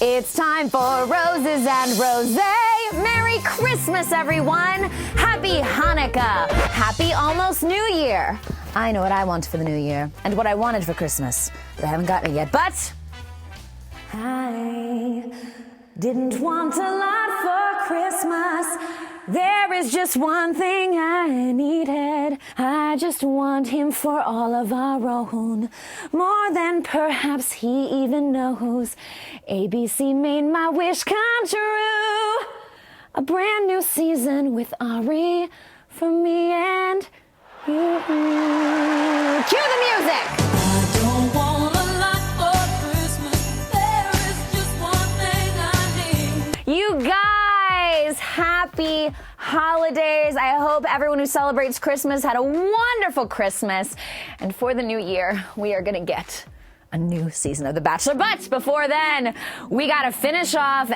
It's time for Roses and Rosé. Merry Christmas, everyone. Happy Hanukkah. Happy almost New Year. I know what I want for the new year and what I wanted for Christmas, but I haven't gotten it yet. But I didn't want a lot for Christmas. There is just one thing I needed. I just want him for all of our own, more than perhaps he even knows. ABC made my wish come true. A brand new season with Arie for me and you. Cue the music. I don't want a lot for Christmas. There is just one thing I need. You guys, happy holidays. I hope everyone who celebrates Christmas had a wonderful Christmas. And for the new year, we are gonna get a new season of The Bachelor. But before then, we gotta finish off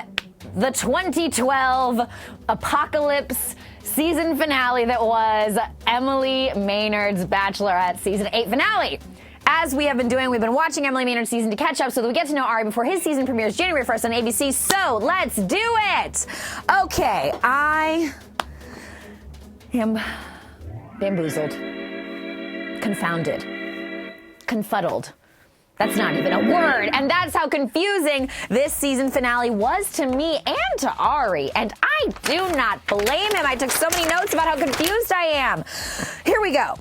the 2012 apocalypse season finale that was Emily Maynard's Bachelorette season 8 finale. As we have been doing, we've been watching Emily Maynard's season to catch up so that we get to know Arie before his season premieres January 1st on ABC. So let's do it. Okay, I am bamboozled, confounded, confuddled. That's not even a word. And that's how confusing this season finale was to me and to Arie. And I do not blame him. I took so many notes about how confused I am. Here we go.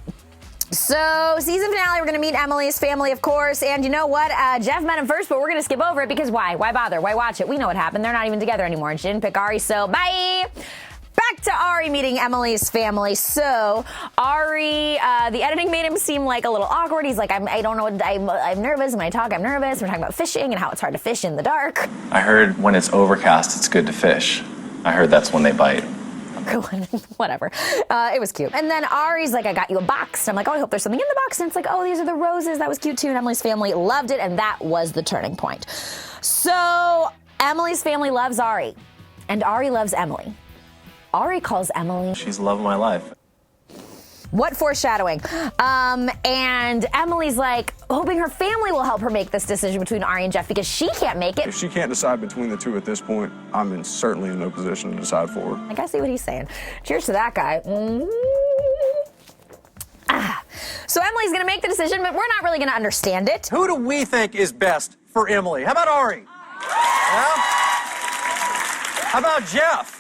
So, season finale, we're going to meet Emily's family, of course. And you know what? Jeff met him first, but we're going to skip over it because why? Why bother? Why watch it? We know what happened. They're not even together anymore. And she didn't pick Arie, so bye! Back to Arie meeting Emily's family. So, Arie, the editing made him seem like a little awkward. He's like, I don't know, I'm nervous. When I talk, I'm nervous. We're talking about fishing and how it's hard to fish in the dark. I heard when it's overcast, it's good to fish. I heard that's when they bite. Whatever. It was cute. And then Arie's like, I got you a box. I'm like, oh, I hope there's something in the box. And it's like, oh, these are the roses. That was cute too. And Emily's family loved it. And that was the turning point. So Emily's family loves Arie. And Arie loves Emily. Arie calls Emily, She's the love of my life. what foreshadowing? And Emily's like, hoping her family will help her make this decision between Arie and Jeff because she can't make it. If she can't decide between the two at this point, I'm certainly in no position to decide for her. I gotta see what he's saying. Cheers to that guy. So Emily's gonna make the decision, but we're not really gonna understand it. Who do we think is best for Emily? How about Arie? Yeah? How about Jeff?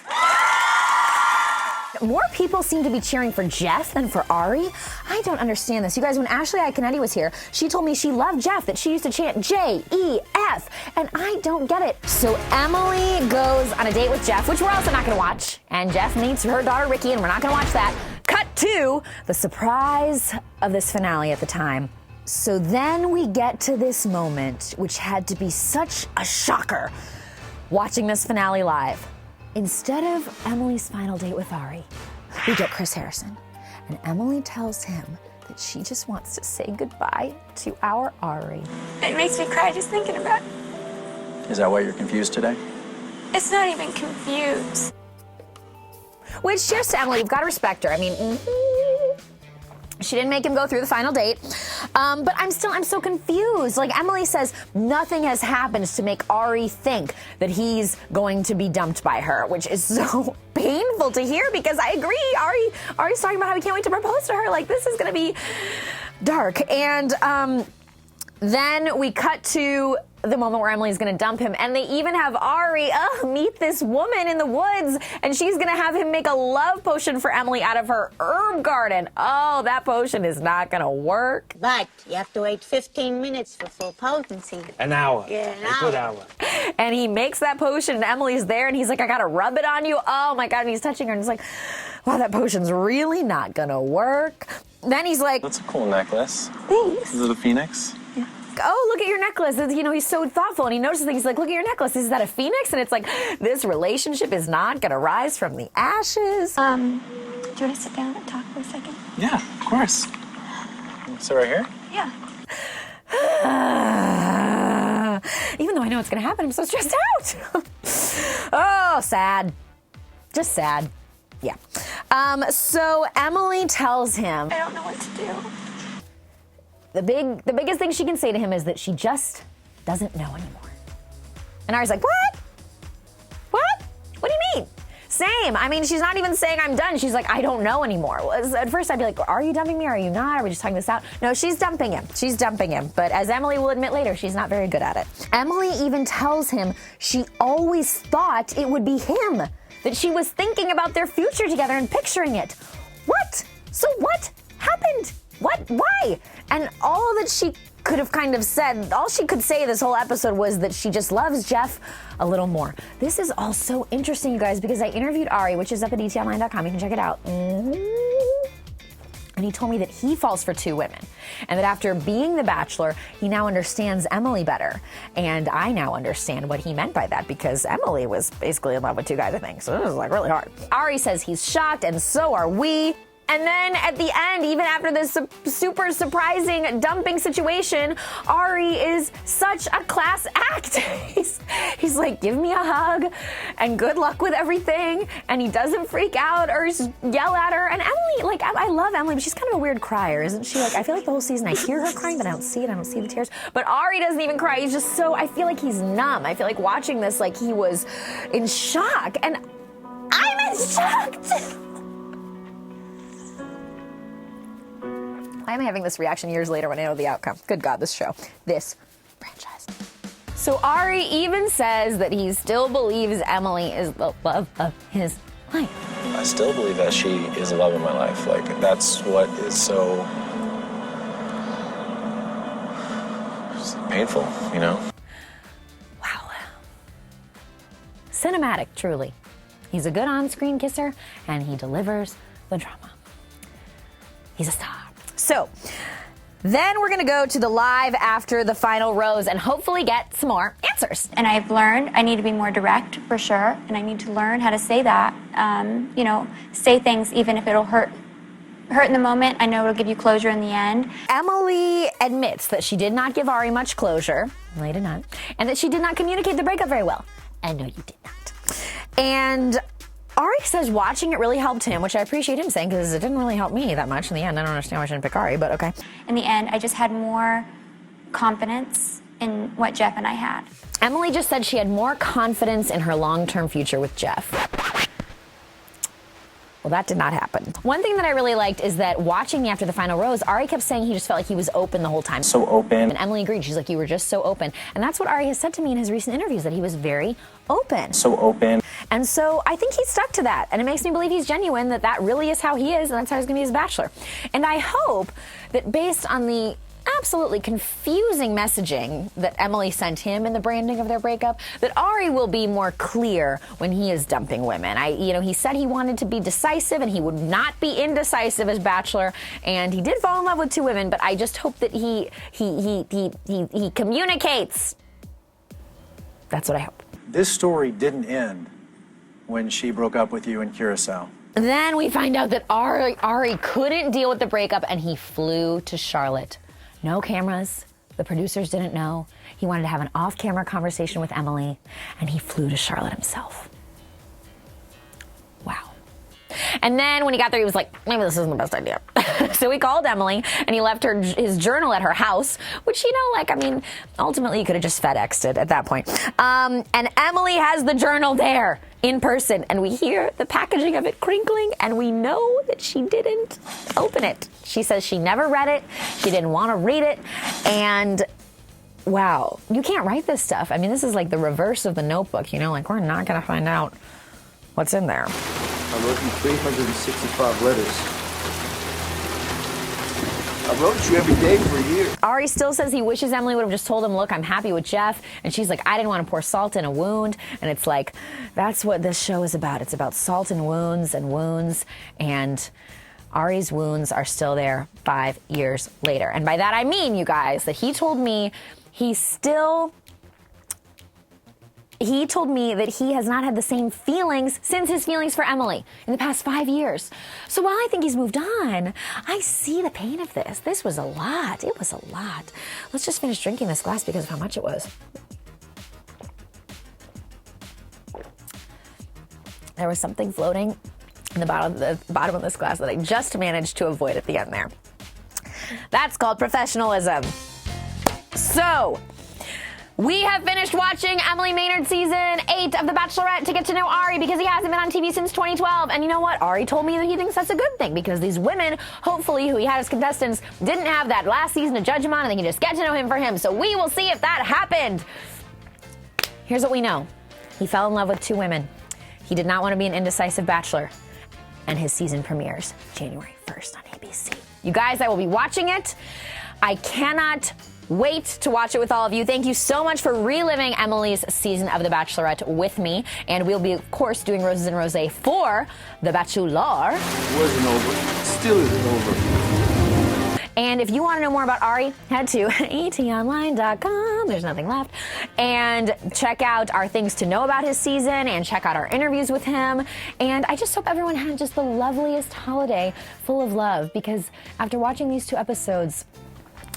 More people seem to be cheering for Jeff than for Arie. I don't understand this. You guys, when Ashley Iaconetti was here, she told me she loved Jeff, that she used to chant J-E-F, and I don't get it. So Emily goes on a date with Jeff, which we're also not gonna watch, and Jeff meets her daughter Ricky, and we're not gonna watch that. Cut to the surprise of this finale at the time. So then we get to this moment, which had to be such a shocker, watching this finale live. Instead of Emily's final date with Arie, we get Chris Harrison. And Emily tells him that she just wants to say goodbye to our Arie. It makes me cry just thinking about it. Is that why you're confused today? It's not even confused. Which, cheers to Emily, you've got to respect her. I mean, she didn't make him go through the final date. But I'm so confused. Like, Emily says nothing has happened to make Arie think that he's going to be dumped by her, which is so painful to hear because I agree. Arie's talking about how he can't wait to propose to her. Like, this is going to be dark. And then we cut to the moment where Emily's gonna dump him, and they even have Arie meet this woman in the woods, and she's gonna have him make a love potion for Emily out of her herb garden. Oh, that potion is not gonna work. But you have to wait 15 minutes for full potency. An hour. Yeah, A good hour. And he makes that potion, and Emily's there, and he's like, I gotta rub it on you. Oh my God, and he's touching her, and he's like, wow, that potion's really not gonna work. Then he's like, That's a cool necklace. thanks. Is it a phoenix? Oh, look at your necklace. You know, he's so thoughtful, and he notices things. He's like, look at your necklace. Is that a phoenix? And it's like, this relationship is not going to rise from the ashes. Do you want to sit down and talk for a second? Yeah, of course. So right here? Yeah. Even though I know it's going to happen, I'm so stressed out. Oh, sad. Just sad. Yeah. So Emily tells him I don't know what to do. the biggest thing she can say to him is that she just doesn't know anymore. And Arie's like, what? What? What do you mean? Same. I mean, she's not even saying I'm done. She's like, I don't know anymore. At first, I'd be like, are you dumping me? Are you not? Are we just talking this out? No, she's dumping him. She's dumping him. But as Emily will admit later, she's not very good at it. Emily even tells him she always thought it would be him, that she was thinking about their future together and picturing it. What? So what happened? What? Why? And all that she could have kind of said, all she could say this whole episode was that she just loves Jeff a little more. This is all so interesting, you guys, because I interviewed Arie, which is up at etonline.com. You can check it out. And he told me that he falls for two women, and that after being the Bachelor, he now understands Emily better. And I now understand what he meant by that, because Emily was basically in love with two guys, I think. So this is like really hard. Arie says he's shocked, and so are we. And then at the end, even after this super surprising dumping situation, Arie is such a class act. He's like, give me a hug and good luck with everything. And he doesn't freak out or yell at her. And Emily, like, I love Emily, but she's kind of a weird crier, isn't she? Like, I feel like the whole season I hear her crying, but I don't see it. I don't see the tears. But Arie doesn't even cry. He's just so, I feel like he's numb. I feel like watching this, like he was in shock. And I'm in shock too. Why am I having this reaction years later when I know the outcome? Good God, this show, this franchise. So Arie even says that he still believes Emily is the love of his life. I still believe that she is the love of my life. Like, that's what is so painful, you know? Wow. Cinematic, truly. He's a good on-screen kisser, and he delivers the drama. He's a star. So, then we're gonna go to the live after the final rose and hopefully get some more answers. And I've learned I need to be more direct for sure, and I need to learn how to say that. You know, say things even if it'll hurt in the moment. I know it'll give you closure in the end. Emily admits that she did not give Arie much closure, no, you did not, and that she did not communicate the breakup very well. And no, you did not. And Arie says watching it really helped him, which I appreciate him saying, because it didn't really help me that much in the end. I don't understand why I shouldn't pick Arie, but okay. In the end, I just had more confidence in what Jeff and I had. Emily just said she had more confidence in her long-term future with Jeff. Well, that did not happen. One thing that I really liked is that watching me after the final rose, Arie kept saying he just felt like he was open the whole time. So open. And Emily agreed. She's like, you were just so open. And that's what Arie has said to me in his recent interviews, that he was very open. So open. And so I think he stuck to that. And it makes me believe he's genuine, that that really is how he is, and that's how he's going to be his Bachelor. And I hope that based on the absolutely confusing messaging that Emily sent him in the branding of their breakup, that Arie will be more clear when he is dumping women. He said he wanted to be decisive and he would not be indecisive as Bachelor, and he did fall in love with two women, but I just hope that he communicates. That's what I hope. This story didn't end when she broke up with you in Curacao. Then we find out that Arie couldn't deal with the breakup and he flew to Charlotte. No cameras. The producers didn't know. He wanted to have an off-camera conversation with Emily, and he flew to Charlotte himself. Wow. And then when he got there, he was like, maybe this isn't the best idea. So he called Emily, and he left his journal at her house, which, ultimately he could have just FedExed it at that point. And Emily has the journal there in person, and we hear the packaging of it crinkling, and we know that she didn't open it. She says she never read it, she didn't want to read it, and wow, you can't write this stuff. I mean, this is like the reverse of the Notebook, like we're not going to find out what's in there. I wrote you 365 letters. I wrote you every day for a year. Arie still says he wishes Emily would have just told him, look, I'm happy with Jeff. And she's like, I didn't want to pour salt in a wound. And it's like, that's what this show is about. It's about salt and wounds. And Arie's wounds are still there 5 years later. And by that I mean, you guys, that he told me that he has not had the same feelings since his feelings for Emily in the past 5 years. So while I think he's moved on, I see the pain of this. This was a lot. It was a lot. Let's just finish drinking this glass because of how much it was. There was something floating in the bottom of this glass that I just managed to avoid at the end there. That's called professionalism. So, We have finished watching Emily Maynard season 8 of The Bachelorette to get to know Arie because he hasn't been on TV since 2012. And you know what? Arie told me that he thinks that's a good thing because these women, hopefully, who he had as contestants, didn't have that last season to judge him on and they can just get to know him for him. So we will see if that happened. Here's what we know. He fell in love with 2 women. He did not want to be an indecisive bachelor. And his season premieres January 1st on ABC. You guys, I will be watching it. I cannot wait to watch it with all of you. Thank you so much for reliving Emily's season of The Bachelorette with me. And we'll be, of course, doing Roses and Rosé for The Bachelor. It wasn't over. It still isn't over. And if you want to know more about Arie, head to etonline.com. There's nothing left. And check out our things to know about his season and check out our interviews with him. And I just hope everyone had just the loveliest holiday full of love because after watching these 2 episodes,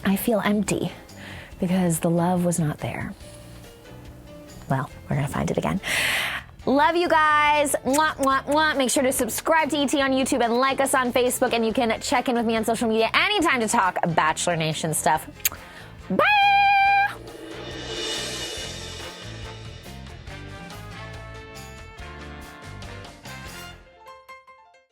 I feel empty because the love was not there. Well, we're going to find it again. Love you guys. Mwah, mwah, mwah. Make sure to subscribe to ET on YouTube and like us on Facebook. And you can check in with me on social media anytime to talk Bachelor Nation stuff. Bye!